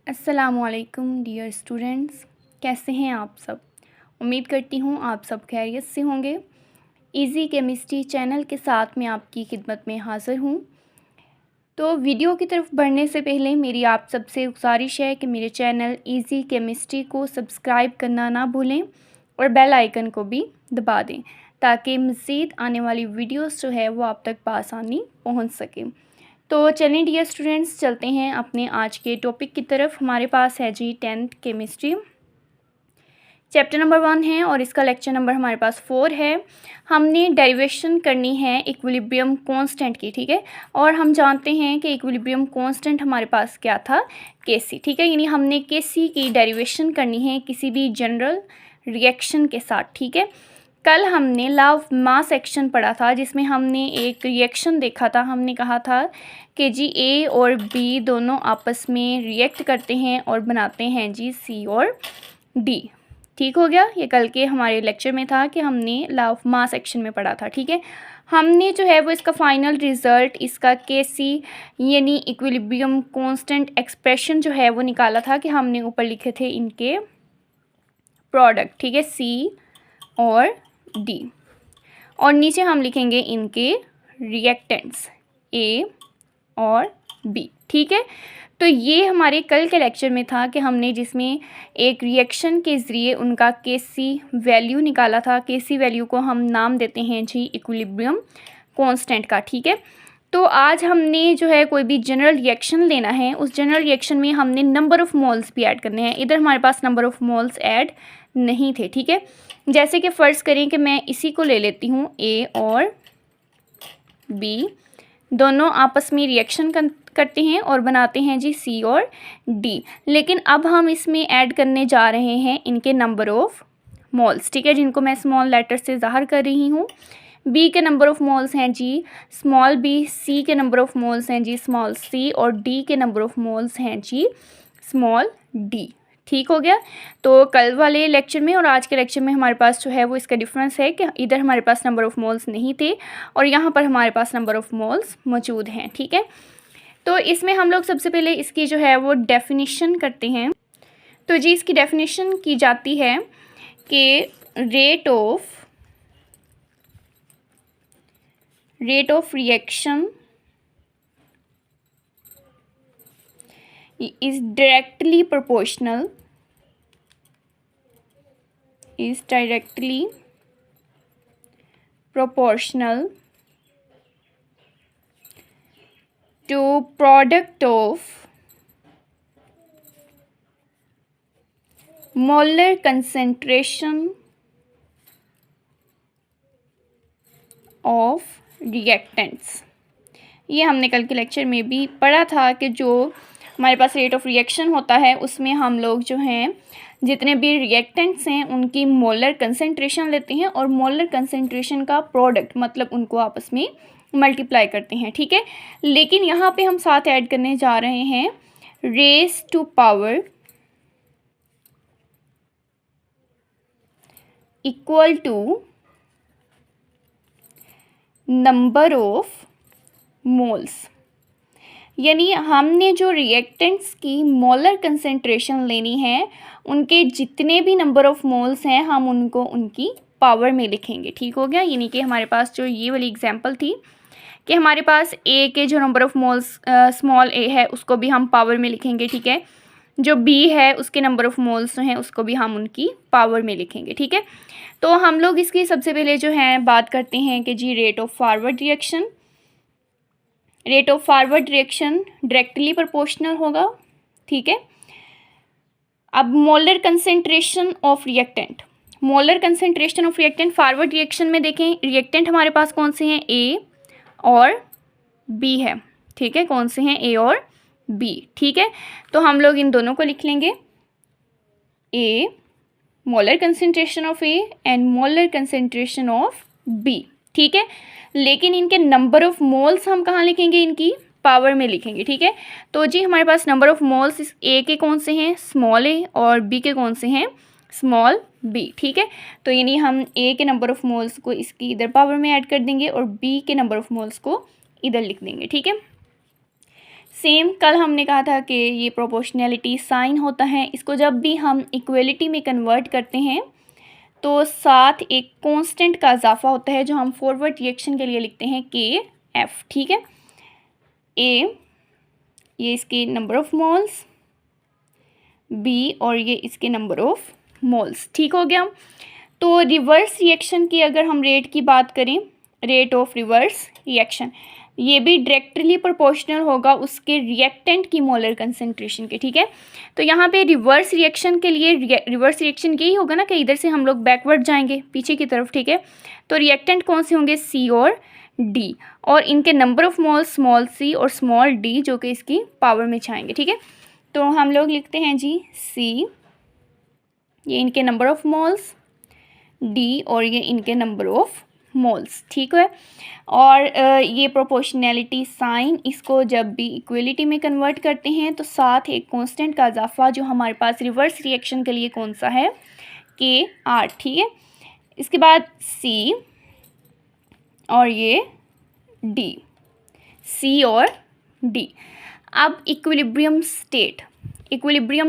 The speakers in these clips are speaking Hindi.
अस्सलामुअलैकुम डियर स्टूडेंट्स, कैसे हैं आप सब। उम्मीद करती हूँ आप सब खैरियत से होंगे। इजी केमिस्ट्री चैनल के साथ मैं आपकी खिदमत में हाज़िर हूँ। तो वीडियो की तरफ बढ़ने से पहले मेरी आप सबसे गुजारिश है कि मेरे चैनल इजी केमिस्ट्री को सब्सक्राइब करना ना भूलें और बेल आइकन को भी दबा दें ताकि मज़ीद आने वाली वीडियोस जो है वो आप तक बआसानी पहुँच सके। तो चलें डियर स्टूडेंट्स, चलते हैं अपने आज के टॉपिक की तरफ। हमारे पास है जी 10th केमिस्ट्री, चैप्टर नंबर 1 है और इसका लेक्चर नंबर हमारे पास 4 है। हमने डेरिवेशन करनी है इक्विलिब्रियम कांस्टेंट की, ठीक है। और हम जानते हैं कि इक्विलिब्रियम कांस्टेंट हमारे पास क्या था, केसी, ठीक है। यानी हमने केसी की डेरिवेशन करनी है किसी भी जनरल रिएक्शन के साथ, ठीक है। कल हमने लॉ ऑफ मास एक्शन पढ़ा था जिसमें हमने एक रिएक्शन देखा था। हमने कहा था कि जी ए और बी दोनों आपस में रिएक्ट करते हैं और बनाते हैं जी सी और डी। ठीक हो गया। ये कल के हमारे लेक्चर में था कि हमने लॉ ऑफ मास एक्शन में पढ़ा था, ठीक है। हमने जो है वो इसका फाइनल रिज़ल्ट, इसका केसी यानी इक्विलिब्रियम कांस्टेंट एक्सप्रेशन जो है वो निकाला था कि हमने ऊपर लिखे थे इनके प्रोडक्ट, ठीक है, सी और डी, और नीचे हम लिखेंगे इनके रिएक्टेंट्स ए और बी, ठीक है। तो ये हमारे कल के लेक्चर में था कि हमने जिसमें एक रिएक्शन के ज़रिए उनका केसी वैल्यू निकाला था। केसी वैल्यू को हम नाम देते हैं जी इक्विलिब्रियम कांस्टेंट का, ठीक है। तो आज हमने जो है कोई भी जनरल रिएक्शन लेना है, उस जनरल रिएक्शन में हमने नंबर ऑफ़ मोल्स भी ऐड करने हैं। इधर हमारे पास नंबर ऑफ़ मोल्स ऐड नहीं थे, ठीक है। जैसे कि फ़र्ज़ करें कि मैं इसी को ले लेती हूँ, ए और बी दोनों आपस में रिएक्शन करते हैं और बनाते हैं जी सी और डी। लेकिन अब हम इसमें ऐड करने जा रहे हैं इनके नंबर ऑफ़ मोल्स, ठीक है, जिनको मैं स्मॉल लेटर से ज़ाहिर कर रही हूँ। बी के नंबर ऑफ़ मोल्स हैं जी स्मॉल बी, सी के नंबर ऑफ़ मोल्स हैं जी स्मॉल सी और डी के नंबर ऑफ़ मोल्स हैं जी स्मॉल डी। ठीक हो गया। तो कल वाले लेक्चर में और आज के लेक्चर में हमारे पास जो है वो इसका डिफरेंस है कि इधर हमारे पास नंबर ऑफ़ मोल्स नहीं थे और यहाँ पर हमारे पास नंबर ऑफ़ मोल्स मौजूद हैं, ठीक है। तो इसमें हम लोग सबसे पहले इसकी जो है वो डेफिनेशन करते हैं। तो जी इसकी डेफिनेशन की जाती है कि rate of reaction is directly proportional to product of molar concentration of reactants। ये हमने कल के लेक्चर में भी पढ़ा था कि जो हमारे पास रेट ऑफ रिएक्शन होता है उसमें हम लोग जो हैं जितने भी रिएक्टेंट्स हैं उनकी मोलर कंसंट्रेशन लेते हैं और मोलर कंसंट्रेशन का प्रोडक्ट मतलब उनको आपस में मल्टीप्लाई करते हैं, ठीक है। लेकिन यहाँ पे हम साथ ऐड करने जा रहे हैं raise to power equal to number of moles. यानी हमने जो रिएक्टेंट्स की मोलर कंसंट्रेशन लेनी है उनके जितने भी नंबर ऑफ़ मोल्स हैं हम उनको उनकी पावर में लिखेंगे, ठीक हो गया। यानी कि हमारे पास जो ये वाली एग्जांपल थी कि हमारे पास ए के जो नंबर ऑफ़ मोल्स स्मॉल ए है उसको भी हम पावर में लिखेंगे, ठीक है। जो बी है उसके नंबर ऑफ़ मोल्स जो हैं उसको भी हम उनकी पावर में लिखेंगे, ठीक है। तो हम लोग इसकी सबसे पहले जो है बात करते हैं कि जी rate of forward reaction directly proportional होगा, ठीक है। अब molar concentration of reactant forward reaction में देखें रिएक्टेंट हमारे पास कौन से हैं, ए और बी है, ठीक है। कौन से हैं, ए और बी, ठीक है। तो हम लोग इन दोनों को लिख लेंगे, A molar concentration of A and molar concentration of B, ठीक है। लेकिन इनके नंबर ऑफ़ मोल्स हम कहाँ लिखेंगे, इनकी पावर में लिखेंगे, ठीक है। तो जी हमारे पास नंबर ऑफ़ मोल्स इस ए के कौन से हैं, स्मॉल ए, और बी के कौन से हैं, स्मॉल बी, ठीक है। तो यानी हम ए के नंबर ऑफ़ मोल्स को इसकी इधर पावर में ऐड कर देंगे और बी के नंबर ऑफ़ मोल्स को इधर लिख देंगे, ठीक है। सेम कल हमने कहा था कि ये प्रोपोर्शनैलिटी साइन होता है, इसको जब भी हम इक्वलिटी में कन्वर्ट करते हैं तो साथ एक कांस्टेंट का इजाफा होता है जो हम फॉरवर्ड रिएक्शन के लिए लिखते हैं KF, ठीक है। A ये इसके नंबर ऑफ मोल्स, B और ये इसके नंबर ऑफ मोल्स, ठीक हो गया। तो रिवर्स रिएक्शन की अगर हम रेट की बात करें, रेट ऑफ रिवर्स रिएक्शन, ये भी डायरेक्टली प्रोपोर्शनल होगा उसके रिएक्टेंट की मोलर कंसंट्रेशन के, ठीक है। तो यहाँ पे रिवर्स रिएक्शन के लिए रिवर्स रिएक्शन यही होगा ना कि इधर से हम लोग बैकवर्ड जाएंगे पीछे की तरफ, ठीक है। तो रिएक्टेंट कौन से होंगे, C और D, और इनके number of moles small c और स्मॉल d जो कि इसकी पावर में जाएंगे, ठीक है। तो हम लोग लिखते हैं जी C, ये इनके नंबर ऑफ मोल्स, D और ये इनके नंबर ऑफ मोल्स, ठीक है। और ये प्रोपोर्शनैलिटी साइन, इसको जब भी इक्वलिटी में कन्वर्ट करते हैं तो साथ एक कांस्टेंट का इजाफा जो हमारे पास रिवर्स रिएक्शन के लिए कौन सा है, KR, ठीक है। इसके बाद C और ये D, C और D। अब इक्विलिब्रियम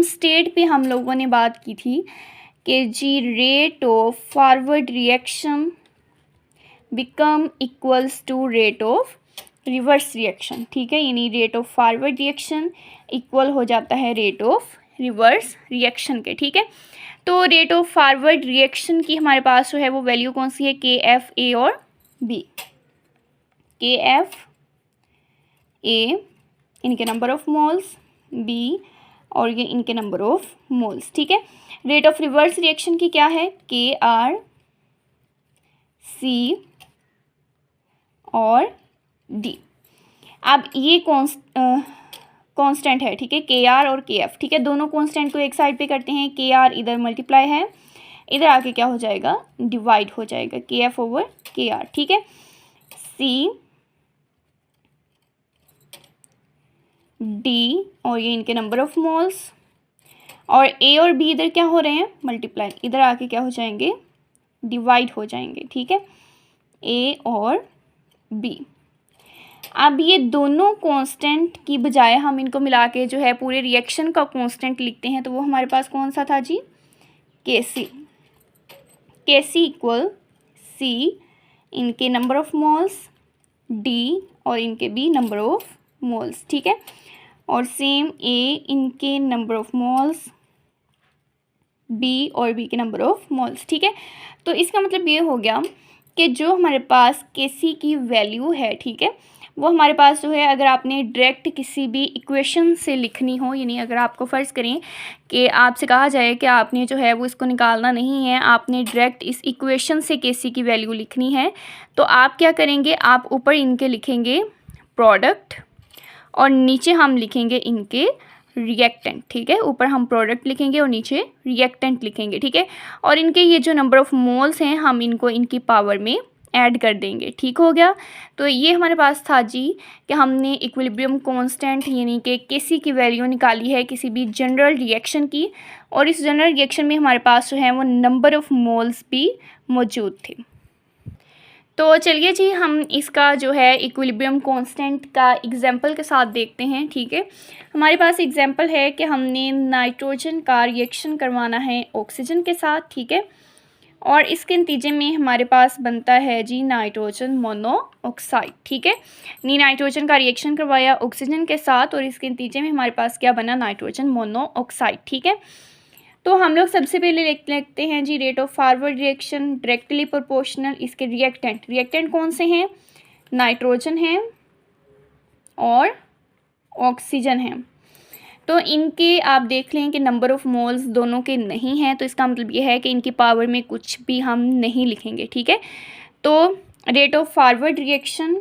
स्टेट पे हम लोगों ने बात की थी कि जी rate of forward reaction become equals to rate of reverse reaction, ठीक है। यानी rate of forward reaction equal हो जाता है रेट ऑफ रिवर्स रिएक्शन के, ठीक है। तो रेट ऑफ फॉरवर्ड रिएक्शन की हमारे पास जो है वो वैल्यू कौन सी है, KF A और B। KF A इनके नंबर ऑफ मोल्स, B और ये इनके नंबर ऑफ मोल्स, ठीक है। रेट ऑफ रिवर्स रिएक्शन की क्या है, KR C और D। अब ये कांस्टेंट है, ठीक है, KR और KF, ठीक है। दोनों कांस्टेंट को एक साइड पे करते हैं, KR इधर मल्टीप्लाई है, इधर आके क्या हो जाएगा, डिवाइड हो जाएगा, KF ओवर KR, ठीक है। C D और ये इनके नंबर ऑफ मोल्स, और A और B इधर क्या हो रहे हैं, मल्टीप्लाई, इधर आके क्या हो जाएंगे, डिवाइड हो जाएंगे, ठीक है, A और B। अब ये दोनों कांस्टेंट की बजाय हम इनको मिला के जो है पूरे रिएक्शन का कांस्टेंट लिखते हैं, तो वो हमारे पास कौन सा था जी, Kc इक्वल C इनके नंबर ऑफ मोल्स, D और इनके B नंबर ऑफ मोल्स, ठीक है। और सेम A इनके नंबर ऑफ मोल्स, B और B के नंबर ऑफ मोल्स, ठीक है। तो इसका मतलब ये हो गया कि जो हमारे पास Kc की वैल्यू है, ठीक है, वो हमारे पास जो है अगर आपने डायरेक्ट किसी भी इक्वेशन से लिखनी हो, यानी अगर आपको फ़र्ज़ करें कि आपसे कहा जाए कि आपने जो है वो इसको निकालना नहीं है, आपने डायरेक्ट इस इक्वेशन से Kc की वैल्यू लिखनी है, तो आप क्या करेंगे, आप ऊपर इनके लिखेंगे प्रोडक्ट और नीचे हम लिखेंगे इनके रिएक्टेंट, ठीक है। ऊपर हम प्रोडक्ट लिखेंगे और नीचे रिएक्टेंट लिखेंगे, ठीक है। और इनके ये जो नंबर ऑफ मोल्स हैं हम इनको इनकी पावर में ऐड कर देंगे, ठीक हो गया। तो ये हमारे पास था जी कि हमने इक्विलिब्रियम कांस्टेंट यानी कि Kc की वैल्यू निकाली है किसी भी जनरल रिएक्शन की, और इस जनरल रिएक्शन में हमारे पास जो है वो नंबर ऑफ मोल्स भी मौजूद थे। तो चलिए जी हम इसका जो है इक्विलिब्रियम कांस्टेंट का एग्जांपल के साथ देखते हैं, ठीक है। हमारे पास एग्जांपल है कि हमने नाइट्रोजन का रिएक्शन करवाना है ऑक्सीजन के साथ, ठीक है, और इसके नतीजे में हमारे पास बनता है जी नाइट्रोजन मोनोऑक्साइड, ठीक है। नाइट्रोजन का रिएक्शन करवाया ऑक्सीजन के साथ और इसके नतीजे में हमारे पास क्या बना, नाइट्रोजन मोनोऑक्साइड, ठीक है। तो हम लोग सबसे पहले लिखते हैं जी rate of forward reaction directly proportional इसके रिएक्टेंट कौन से हैं, नाइट्रोजन है और ऑक्सीजन है। तो इनके आप देख लें कि नंबर ऑफ मोल्स दोनों के नहीं हैं, तो इसका मतलब ये है कि इनकी पावर में कुछ भी हम नहीं लिखेंगे, ठीक है। तो रेट ऑफ फॉरवर्ड रिएक्शन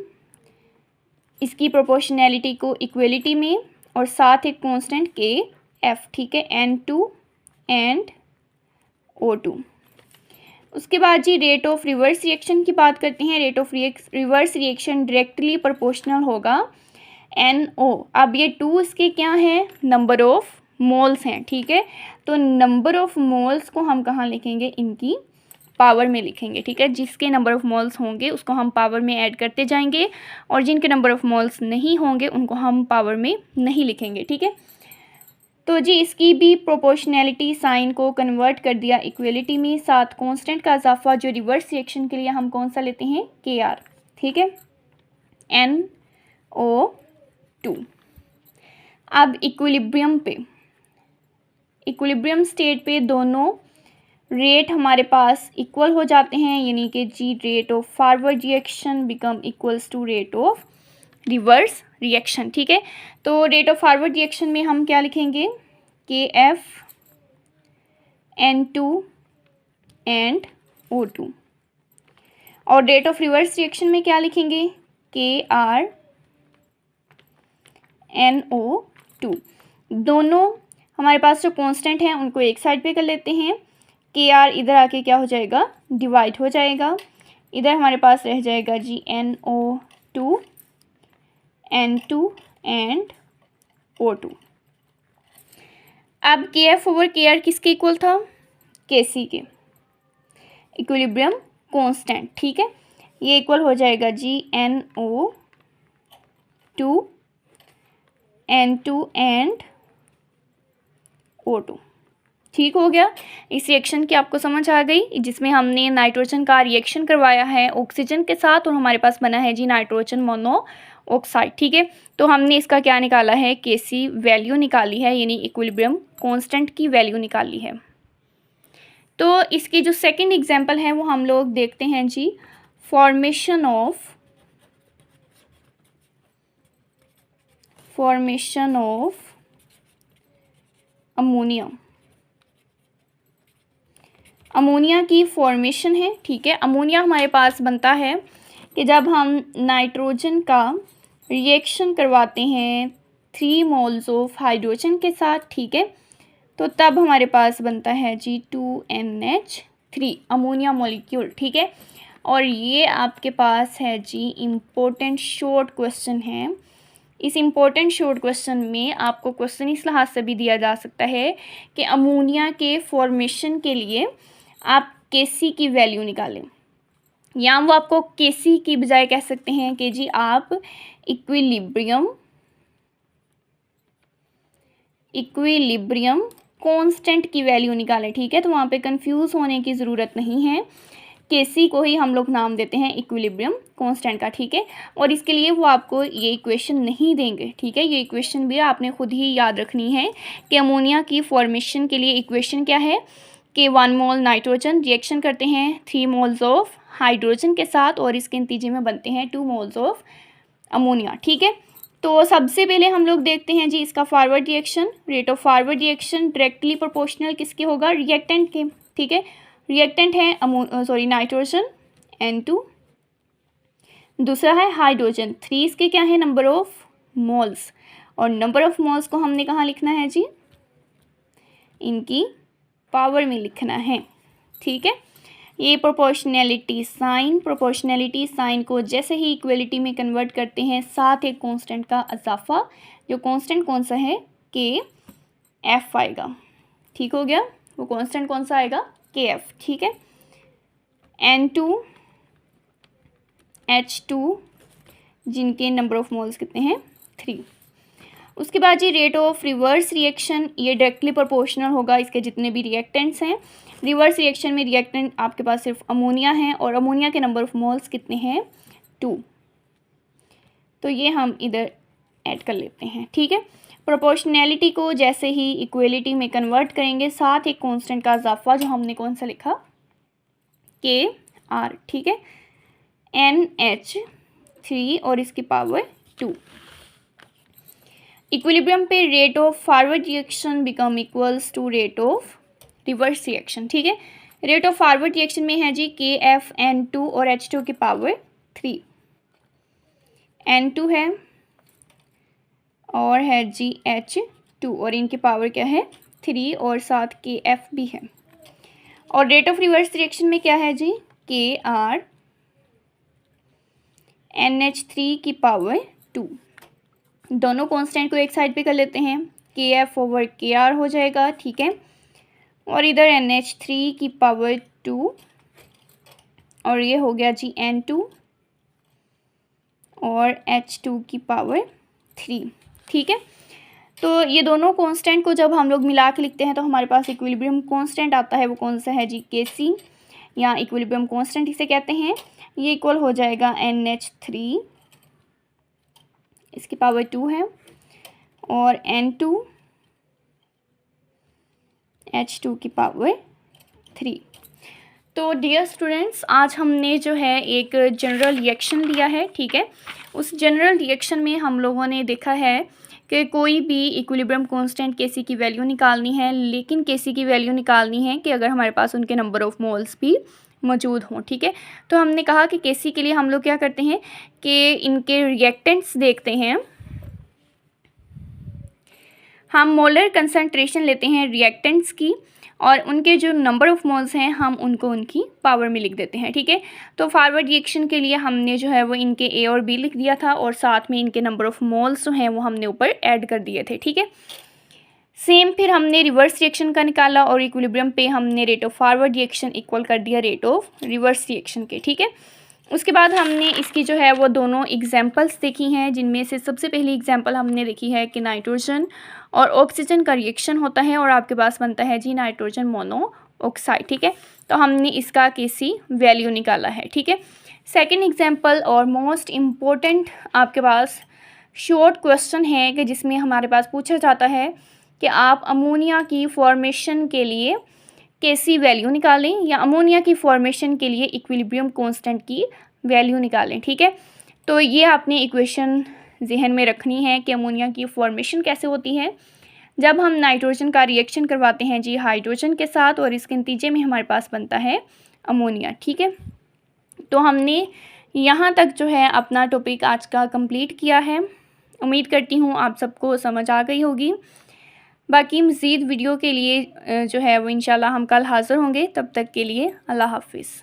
इसकी प्रोपोर्शनैलिटी को इक्वलिटी में और साथ एक कांस्टेंट KF, ठीक है, N2 एंड O2। उसके बाद जी रेट ऑफ रिवर्स रिएक्शन की बात करते हैं। Rate of reverse reaction directly proportional होगा NO। अब ये 2 इसके क्या हैं, नंबर ऑफ मोल्स हैं, ठीक है। तो नंबर ऑफ मोल्स को हम कहाँ लिखेंगे, इनकी पावर में लिखेंगे, ठीक है। जिसके नंबर ऑफ़ मोल्स होंगे उसको हम पावर में ऐड करते जाएंगे और जिनके नंबर ऑफ़ मोल्स नहीं होंगे उनको हम पावर में नहीं लिखेंगे, ठीक है। तो जी इसकी भी प्रोपोर्शनैलिटी साइन को कन्वर्ट कर दिया इक्वलिटी में, साथ कांस्टेंट का इजाफा जो रिवर्स रिएक्शन के लिए हम कौन सा लेते हैं, KR, ठीक है, NO2। अब इक्विलिब्रियम पे, इक्विलिब्रियम स्टेट पे दोनों रेट हमारे पास इक्वल हो जाते हैं, यानी कि जी rate of forward reaction become equals to rate of reverse reaction, ठीक है। तो रेट ऑफ फॉरवर्ड रिएक्शन में हम क्या लिखेंगे, KF N2 एंड O2, और रेट ऑफ रिवर्स रिएक्शन में क्या लिखेंगे, KR NO2। दोनों हमारे पास जो कांस्टेंट हैं उनको एक साइड पे कर लेते हैं, KR इधर आके क्या हो जाएगा, डिवाइड हो जाएगा, इधर हमारे पास रह जाएगा जी NO2 N2 एंड O2। अब KF ओवर KR किसके इक्वल था, KC के, इक्विलिब्रियम कांस्टेंट, ठीक है। ये इक्वल हो जाएगा जी NO2 N2 एंड O2, ठीक हो गया। इस रिएक्शन की आपको समझ आ गई, जिसमें हमने नाइट्रोजन का रिएक्शन करवाया है ऑक्सीजन के साथ और हमारे पास बना है जी नाइट्रोजन मोनोऑक्साइड, ठीक है। तो हमने इसका क्या निकाला है, KC वैल्यू निकाली है, यानी इक्विलिब्रियम कांस्टेंट की वैल्यू निकाली है। तो इसकी जो सेकंड एग्जांपल है वो हम लोग देखते हैं जी, फॉर्मेशन ऑफ अमोनिया। अमोनिया की फॉर्मेशन है, ठीक है। अमोनिया हमारे पास बनता है कि जब हम नाइट्रोजन का रिएक्शन करवाते हैं 3 मोल्स ऑफ हाइड्रोजन के साथ, ठीक है, तो तब हमारे पास बनता है जी 2NH3 अमोनिया मॉलिक्यूल, ठीक है। और ये आपके पास है जी इम्पोर्टेंट शॉर्ट क्वेश्चन है। इस इम्पोर्टेंट शॉर्ट क्वेश्चन में आपको क्वेश्चन इस लिहाज से भी दिया जा सकता है कि अमोनिया के फॉर्मेशन के लिए आप KC की वैल्यू निकालें, या वो आपको KC की बजाय कह सकते हैं कि जी आप इक्विलिब्रियम कांस्टेंट की वैल्यू निकालें, ठीक है। तो वहाँ पे कंफ्यूज होने की ज़रूरत नहीं है, KC को ही हम लोग नाम देते हैं इक्विलिब्रियम कांस्टेंट का, ठीक है। और इसके लिए वो आपको ये इक्वेशन नहीं देंगे, ठीक है। ये इक्वेशन भी आपने खुद ही याद रखनी है कि अमोनिया की फॉर्मेशन के लिए इक्वेशन क्या है, कि 1 मोल नाइट्रोजन रिएक्शन करते हैं 3 मोल्स ऑफ हाइड्रोजन के साथ और इसके नतीजे में बनते हैं 2 मोल्स ऑफ अमोनिया, ठीक है। तो सबसे पहले हम लोग देखते हैं जी इसका forward reaction. Rate of forward reaction directly proportional किसके होगा, रिएक्टेंट के, ठीक है। रिएक्टेंट है नाइट्रोजन N2, दूसरा है हाइड्रोजन 3, इसके क्या है, नंबर ऑफ मोल्स, और नंबर ऑफ मोल्स को हमने कहाँ लिखना है जी, इनकी पावर में लिखना है, ठीक है। ये प्रोपोर्शनैलिटी साइन को जैसे ही इक्वलिटी में कन्वर्ट करते हैं, साथ एक कांस्टेंट का इजाफा, जो कांस्टेंट कौन सा है, KF आएगा, ठीक हो गया। वो कांस्टेंट कौन सा आएगा, KF, ठीक है। N2H2 जिनके नंबर ऑफ मोल्स कितने हैं, 3। उसके बाद जी रेट ऑफ रिवर्स रिएक्शन, ये डायरेक्टली प्रोपोर्शनल होगा इसके जितने भी रिएक्टेंट्स हैं। रिवर्स रिएक्शन में रिएक्टेंट आपके पास सिर्फ अमोनिया है और अमोनिया के नंबर ऑफ मोल्स कितने हैं, 2। तो ये हम इधर ऐड कर लेते हैं, ठीक है। प्रोपोर्शनैलिटी को जैसे ही इक्वलिटी में कन्वर्ट करेंगे, साथ एक कांस्टेंट का इजाफा, जो हमने कौन सा लिखा, KR, ठीक है, NH3 और इसकी पावर 2। इक्विलिब्रियम पे rate of forward reaction become equals to rate of reverse reaction, ठीक है। रेट ऑफ फॉरवर्ड रिएक्शन में है जी KF N2 और H2 की पावर 3, N2 है और है जी H2 और इनकी पावर क्या है, 3 और साथ KF भी है। और रेट ऑफ रिवर्स रिएक्शन में क्या है जी, KR NH3 की पावर 2। दोनों कांस्टेंट को एक साइड पे कर लेते हैं, KF ओवर KR हो जाएगा, ठीक है। और इधर NH3 की पावर 2 और ये हो गया जी N2 और H2 की पावर 3। ठीक है, तो ये दोनों कांस्टेंट को जब हम लोग मिला के लिखते हैं तो हमारे पास इक्विलिब्रियम कांस्टेंट आता है। वो कौन सा है जी? Kc, या इक्विलिब्रियम कांस्टेंट इसे कहते हैं। ये इक्वल हो जाएगा NH3, इसकी पावर 2 है, और N2 H2 की पावर 3। तो डियर स्टूडेंट्स, आज हमने जो है एक जनरल रिएक्शन लिया है। ठीक है, उस जनरल रिएक्शन में हम लोगों ने देखा है कि कोई भी इक्विलिब्रियम कांस्टेंट Kc की वैल्यू निकालनी है, लेकिन Kc की वैल्यू निकालनी है कि अगर हमारे पास उनके नंबर ऑफ़ मोल्स भी मौजूद हों। ठीक है, तो हमने कहा कि Kc के लिए हम लोग क्या करते हैं कि इनके रिएक्टेंट्स देखते हैं। हम मोलर कंसंट्रेशन लेते हैं रिएक्टेंट्स की, और उनके जो नंबर ऑफ़ मोल्स हैं हम उनको उनकी पावर में लिख देते हैं। ठीक है, तो फॉरवर्ड रिएक्शन के लिए हमने जो है वो इनके A और B लिख दिया था, और साथ में इनके नंबर ऑफ़ मोल्स जो हैं वो हमने ऊपर ऐड कर दिए थे। ठीक है, सेम फिर हमने रिवर्स रिएक्शन का निकाला, और इक्विलिब्रियम पे हमने rate of forward reaction equal कर दिया रेट ऑफ रिवर्स रिएक्शन के। ठीक है, उसके बाद हमने इसकी जो है वो दोनों एग्जांपल्स देखी हैं, जिनमें से सबसे पहली एग्जांपल हमने देखी है कि नाइट्रोजन और ऑक्सीजन का रिएक्शन होता है और आपके पास बनता है जी नाइट्रोजन मोनोऑक्साइड। ठीक है, तो हमने इसका Kc वैल्यू निकाला है। ठीक है, सेकंड एग्जांपल और मोस्ट इम्पोर्टेंट आपके पास शॉर्ट क्वेश्चन है कि जिसमें हमारे पास पूछा जाता है कि आप अमोनिया की फॉर्मेशन के लिए Kc वैल्यू निकालें या अमोनिया की फॉर्मेशन के लिए इक्विलिब्रियम कांस्टेंट की वैल्यू निकालें। ठीक है, तो ये आपने इक्वेशन जहन में रखनी है कि अमोनिया की फॉर्मेशन कैसे होती है जब हम नाइट्रोजन का रिएक्शन करवाते हैं जी हाइड्रोजन के साथ, और इसके नतीजे में हमारे पास बनता है अमोनिया। ठीक है, तो हमने यहाँ तक जो है अपना टॉपिक आज का कंप्लीट किया है। उम्मीद करती हूँ आप सबको समझ आ गई होगी। बाकी मज़ीद वीडियो के लिए जो है वो इंशाल्लाह हम कल हाज़िर होंगे। तब तक के लिए अल्लाह हाफ़िज़।